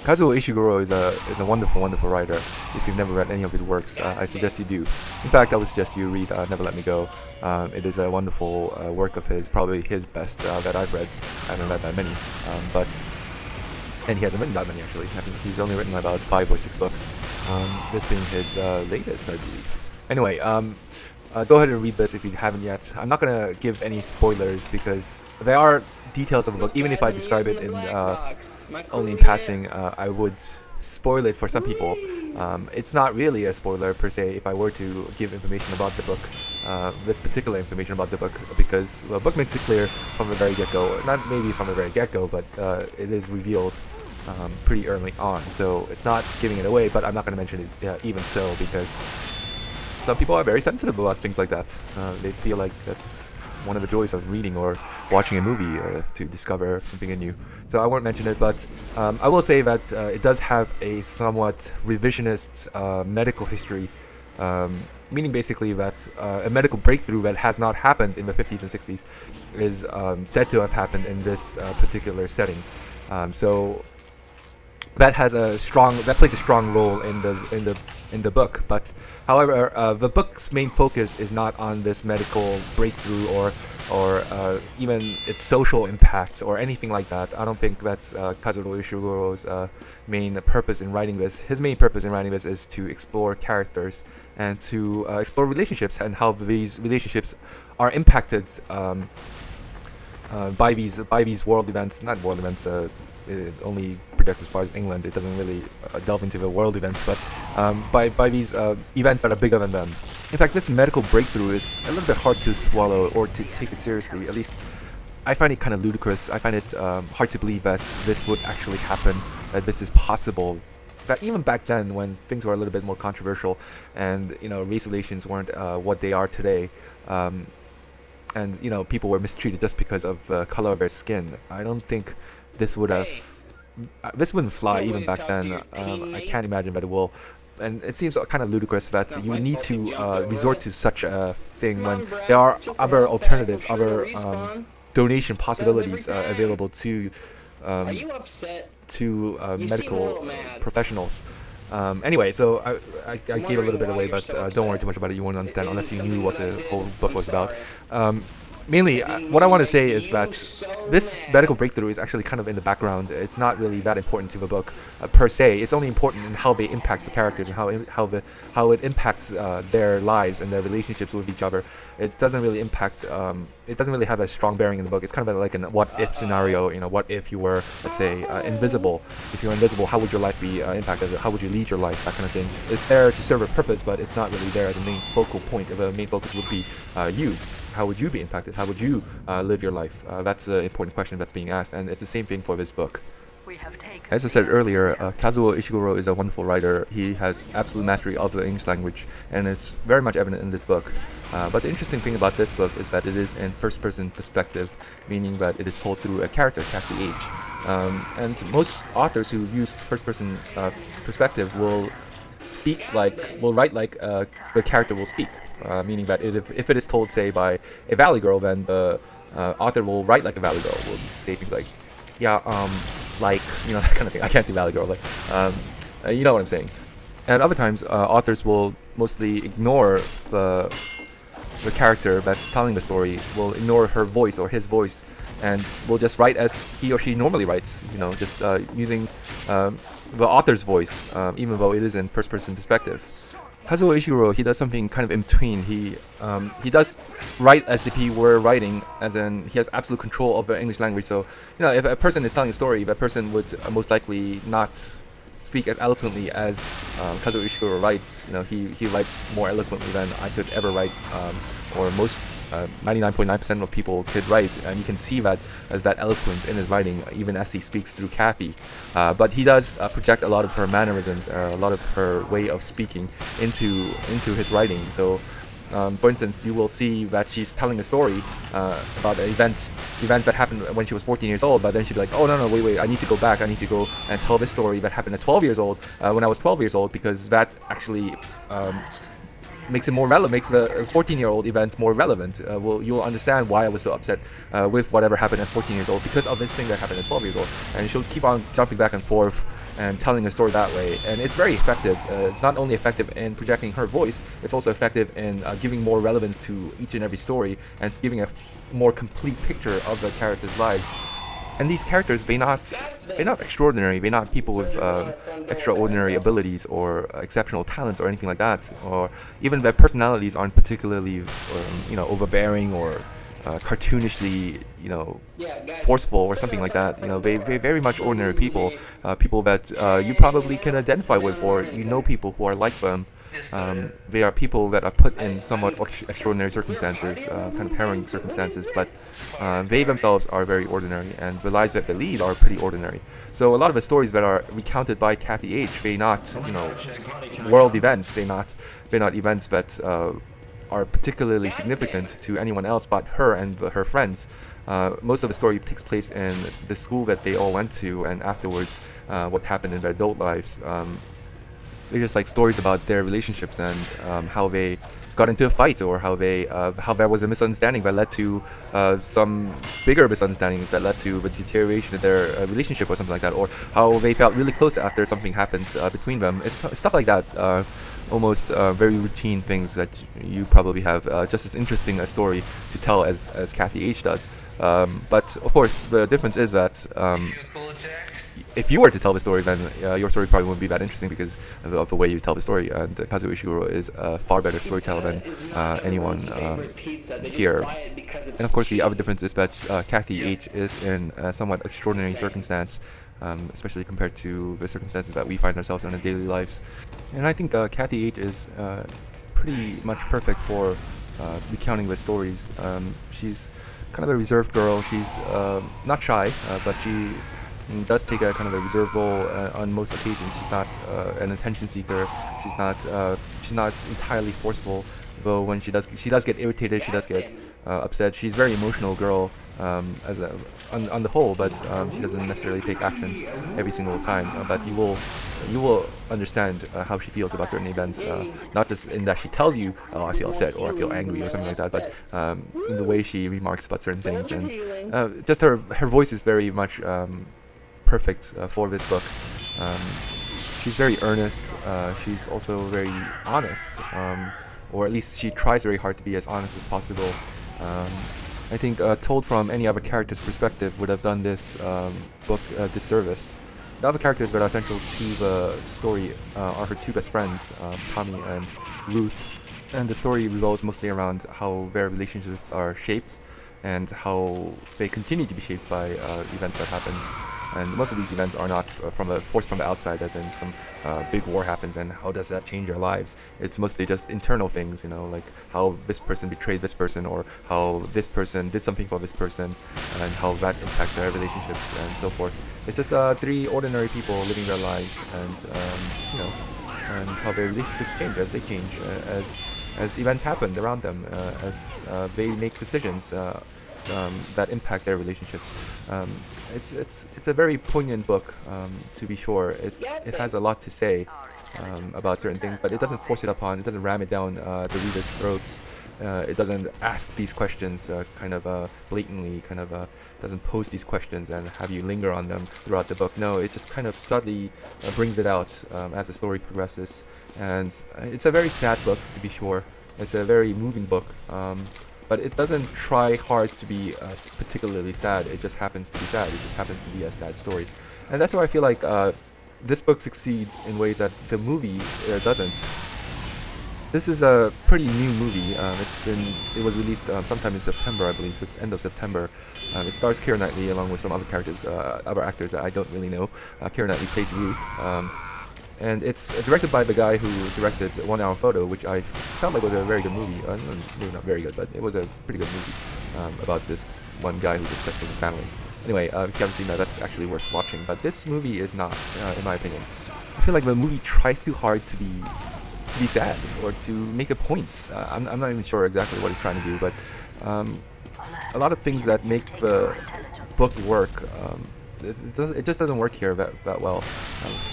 Kazuo Ishiguro is a wonderful writer. If you've never read any of his works, I suggest you do. In fact, I would suggest you read Never Let Me Go. It is a wonderful work of his, probably his best that I've read. I haven't read that many, and he hasn't written that many actually. I think he's only written about 5 or 6 books. This being his latest, I believe. Anyway, go ahead and read this if you haven't yet. I'm not gonna give any spoilers because there are details of the book. Even if I describe it in only in passing, I would spoil it for some people. It's not really a spoiler per se if I were to give information about the book, this particular information about the book, because the book makes it clear from the very get-go. Not maybe from the very get-go, but it is revealed pretty early on. So it's not giving it away, but I'm not going to mention it even so, because some people are very sensitive about things like that. They feel like that's one of the joys of reading or watching a movie to discover something new. So I won't mention it, but I will say that it does have a somewhat revisionist medical history, meaning basically that a medical breakthrough that has not happened in the 50s and 60s is said to have happened in this particular setting. So that plays a strong role in the book. But however, the book's main focus is not on this medical breakthrough or even its social impact or anything like that. I don't think that's Kazuo Ishiguro's main purpose in writing this. His main purpose in writing this is to explore characters and to explore relationships and how these relationships are impacted by these world events. Not world events. It only projects as far as England. It doesn't really delve into the world events, but by these events that are bigger than them. In fact, this medical breakthrough is a little bit hard to swallow or to take it seriously. At least I find it kind of ludicrous. I find it hard to believe that this would actually happen, that this is possible. That even back then, when things were a little bit more controversial, and race relations weren't what they are today, and people were mistreated just because of the color of their skin. I don't think this wouldn't fly even back then. I can't imagine that it will. And it seems kind of ludicrous that you would need to resort to such a thing when there are other alternatives, other donation possibilities available to medical professionals. Anyway, so I gave a little bit away, but don't worry too much about it. You won't understand unless you knew what the whole book was about. Mainly, what I want to say is that this medical breakthrough is actually kind of in the background. It's not really that important to the book per se. It's only important in how they impact the characters and how it impacts their lives and their relationships with each other. It doesn't really impact. It doesn't really have a strong bearing in the book. It's kind of like a what-if scenario. What if you were, let's say, invisible? If you're invisible, how would your life be impacted? How would you lead your life? That kind of thing. It's there to serve a purpose, but it's not really there as a main focal point. The main focus would be you. How would you be impacted? How would you live your life? That's an important question that's being asked, and it's the same thing for this book. As I said earlier, Kazuo Ishiguro is a wonderful writer. He has absolute mastery of the English language, and it's very much evident in this book. But the interesting thing about this book is that it is in first-person perspective, meaning that it is told through a character, Kathleen H. And most authors who use first-person perspective will write like the character will speak. Meaning that if it is told, say, by a Valley Girl, then the author will write like a Valley Girl. Will say things like, yeah, like, that kind of thing. I can't do Valley Girl, you know what I'm saying. And other times, authors will mostly ignore the character that's telling the story, will ignore her voice or his voice, and will just write as he or she normally writes, just using the author's voice, even though it is in first-person perspective. Kazuo Ishiguro, he does something kind of in between. He does write as if he were writing, as in he has absolute control of the English language. So, if a person is telling a story, that person would most likely not speak as eloquently as Kazuo Ishiguro writes. He writes more eloquently than I could ever write, or most 99.9% of people could write, and you can see that eloquence in his writing, even as he speaks through Kathy. But he does project a lot of her mannerisms, a lot of her way of speaking into his writing. So, for instance, you will see that she's telling a story about an event that happened when she was 14 years old, but then she'd be like, oh, no, wait, I need to go back. I need to go and tell this story that happened at 12 years old, when I was 12 years old, because that actually makes it more relevant, makes the 14-year-old event more relevant. You'll understand why I was so upset with whatever happened at 14 years old because of this thing that happened at 12 years old. And she'll keep on jumping back and forth, and telling a story that way. And it's very effective. It's not only effective in projecting her voice, it's also effective in giving more relevance to each and every story and giving a more complete picture of the characters' lives. And these characters, they're not extraordinary. They're not people with extraordinary abilities or exceptional talents or anything like that. Or even their personalities aren't particularly, overbearing or cartoonishly, forceful or something like that. They're very much ordinary people, people that you probably can identify with, or people who are like them. They are people that are put in somewhat extraordinary circumstances, kind of harrowing circumstances, but they themselves are very ordinary, and the lives that they lead are pretty ordinary. So a lot of the stories that are recounted by Kathy H, they're not, world events. They're not events that are particularly significant to anyone else but her and her friends. Most of the story takes place in the school that they all went to, and afterwards, what happened in their adult lives. They're just like stories about their relationships and how they got into a fight, or how there was a misunderstanding that led to some bigger misunderstanding that led to the deterioration of their relationship or something like that, or how they felt really close after something happened between them. It's stuff like that. Almost very routine things that you probably have just as interesting a story to tell as Kathy H does. But of course, the difference is that if you were to tell the story, then your story probably wouldn't be that interesting because of the way you tell the story. And Kazuo Ishiguro is a far better storyteller than anyone here. And of course, the other difference is that Kathy H is in a somewhat extraordinary circumstance, especially compared to the circumstances that we find ourselves in our daily lives. And I think Kathy H is pretty much perfect for recounting the stories. She's kind of a reserved girl. She's not shy, but she does take a kind of a reserved role on most occasions. She's not an attention seeker. She's not entirely forceful. Though when she does get irritated, she does get upset. She's a very emotional girl on the whole, but she doesn't necessarily take actions every single time. But you will understand how she feels about certain events, not just in that she tells you, "Oh, I feel upset" or "I feel angry" or something like that, but in the way she remarks about certain things, and just her voice is very much perfect for this book. She's very earnest. She's also very honest, or at least she tries very hard to be as honest as possible. I think told from any other character's perspective would have done this book a disservice. The other characters that are central to the story are her two best friends, Tommy and Ruth, and the story revolves mostly around how their relationships are shaped and how they continue to be shaped by events that happened. And most of these events are not forced from the outside, as in some big war happens and how does that change our lives. It's mostly just internal things, like how this person betrayed this person, or how this person did something for this person, and how that impacts their relationships and so forth. It's just three ordinary people living their lives, and and how their relationships change as they change, as events happen around them, as they make decisions that impact their relationships. It's a very poignant book, to be sure. It has a lot to say about certain things, but it doesn't force it upon. It doesn't ram it down the reader's throats. It doesn't ask these questions blatantly. Doesn't pose these questions and have you linger on them throughout the book. No, it just kind of subtly brings it out as the story progresses. And it's a very sad book, to be sure. It's a very moving book. But it doesn't try hard to be particularly sad. It just happens to be sad. It just happens to be a sad story. And that's why I feel like this book succeeds in ways that the movie doesn't. This is a pretty new movie. It was released sometime in September, I believe, so end of September. It stars Keira Knightley along with some other characters, other actors that I don't really know. Keira Knightley plays Ruth. And it's directed by the guy who directed 1 Hour Photo, which I felt like was a very good movie. Maybe not very good, but it was a pretty good movie about this one guy who's obsessed with his family. Anyway, if you haven't seen that, that's actually worth watching. But this movie is not, in my opinion. I feel like the movie tries too hard to be sad or to make a point. I'm not even sure exactly what it's trying to do, but a lot of things that make the book work. It just doesn't work here that well.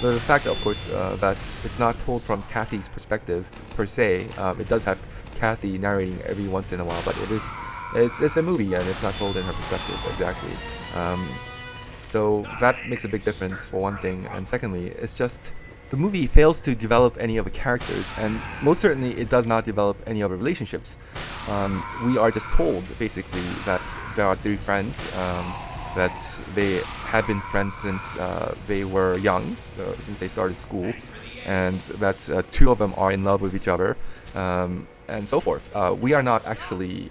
The fact, of course, that it's not told from Kathy's perspective per se. It does have Kathy narrating every once in a while, but it's a movie and it's not told in her perspective exactly. So that makes a big difference for one thing, and secondly, it's just the movie fails to develop any of the characters, and most certainly it does not develop any of the relationships. We are just told basically that there are three friends, that they have been friends since they were young, since they started school, and that two of them are in love with each other, and so forth. We are not actually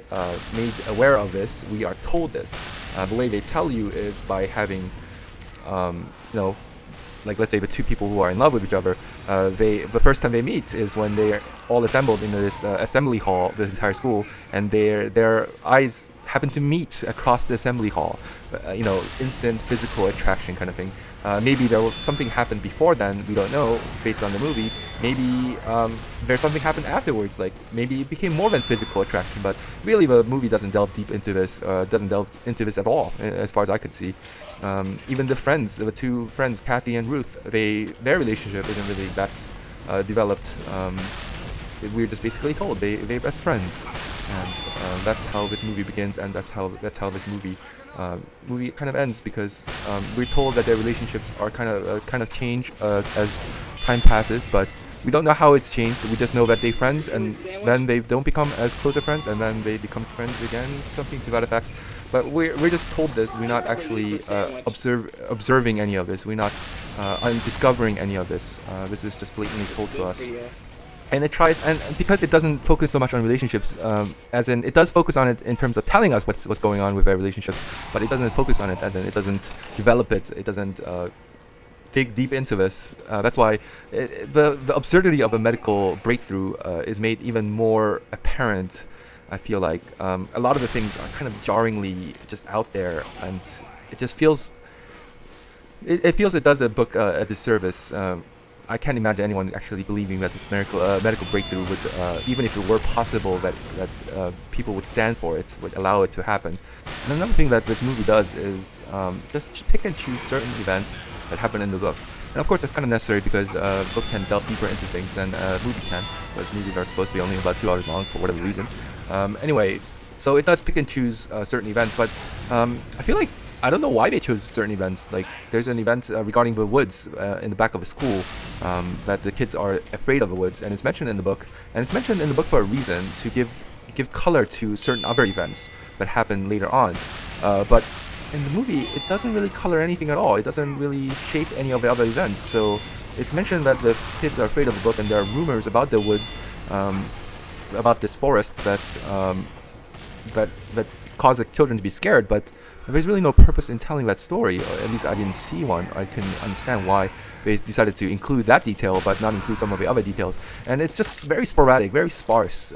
made aware of this. We are told this. The way they tell you is by having, you know, like let's say the two people who are in love with each other, the first time they meet is when they're all assembled in this assembly hall, the entire school, and their eyes happen to meet across the assembly hall. Instant physical attraction kind of thing. Maybe something happened before then, we don't know, based on the movie. Maybe there's something happened afterwards, like maybe it became more than physical attraction, but really the movie doesn't delve deep into this, doesn't delve into this at all, as far as I could see. Even the two friends, Kathy and Ruth, their relationship isn't really that developed. We're just basically told they're best friends, and that's how this movie begins, and that's how this movie kind of ends, because we're told that their relationships are kind of change as time passes, but we don't know how it's changed. We just know that they're friends, and then they don't become as close of friends, and then they become friends again, something to that effect. But we're just told this. We're not actually observing any of this. We're not discovering any of this. This is just blatantly told to us. And it tries, and because it doesn't focus so much on relationships, as in it does focus on it in terms of telling us what's going on with their relationships, but it doesn't focus on it, as in it doesn't develop it. It doesn't dig deep into this. That's why the absurdity of a medical breakthrough is made even more apparent. I feel like a lot of the things are kind of jarringly just out there, and it just feels. It feels it does the book a disservice. I can't imagine anyone actually believing that this medical breakthrough would, even if it were possible, that people would stand for it, would allow it to happen. And another thing that this movie does is just pick and choose certain events that happen in the book. And of course that's kind of necessary, because a book can delve deeper into things than a movie can, because movies are supposed to be only about 2 hours long for whatever reason. Anyway, so it does pick and choose certain events, but I feel like I don't know why they chose certain events. Like, there's an event regarding the woods in the back of a school, that the kids are afraid of the woods, and it's mentioned in the book. And it's mentioned in the book for a reason, to give color to certain other events that happen later on. But in the movie, it doesn't really color anything at all. It doesn't really shape any of the other events. So it's mentioned that the kids are afraid of the book, and there are rumors about the woods, about this forest that cause the children to be scared, but there's really no purpose in telling that story, or at least I didn't see one. I can understand why they decided to include that detail but not include some of the other details. And it's just very sporadic, very sparse.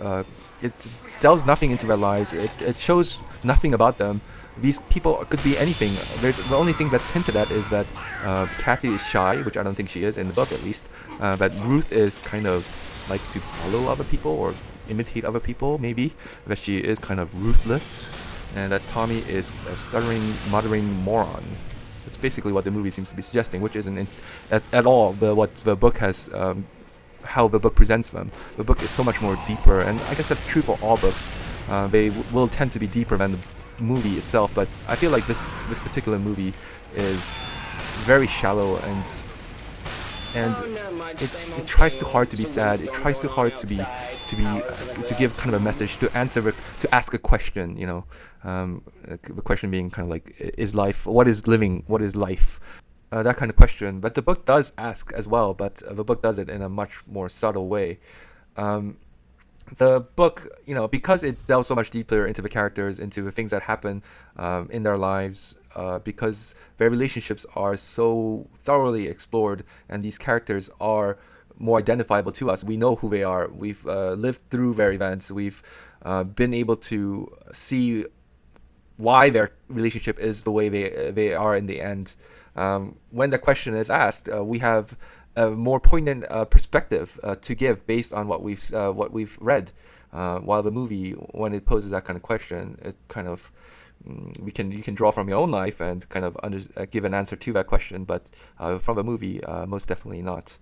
It delves nothing into their lives. It shows nothing about them. These people could be anything. The only thing that's hinted at is that Kathy is shy, which I don't think she is in the book, at least. That Ruth is kind of likes to follow other people or imitate other people, maybe. That she is kind of ruthless. And that Tommy is a stuttering, muttering moron. That's basically what the movie seems to be suggesting, which isn't at all what the book has, how the book presents them. The book is so much more deeper, and I guess that's true for all books. They will tend to be deeper than the movie itself, but I feel like this particular movie is very shallow, and it tries too hard to be sad. It tries too hard to give kind of a message, to ask a question. The question being kind of like, is life? What is living? What is life? That kind of question. But the book does ask as well, but the book does it in a much more subtle way. The book, because it delves so much deeper into the characters, into the things that happen in their lives, because their relationships are so thoroughly explored, and these characters are more identifiable to us. We know who they are. We've lived through their events. We've been able to see why their relationship is the way they are in the end. When the question is asked, we have a more poignant perspective to give based on what we've read. While the movie, when it poses that kind of question, it kind of you can draw from your own life and kind of give an answer to that question. But from the movie, most definitely not.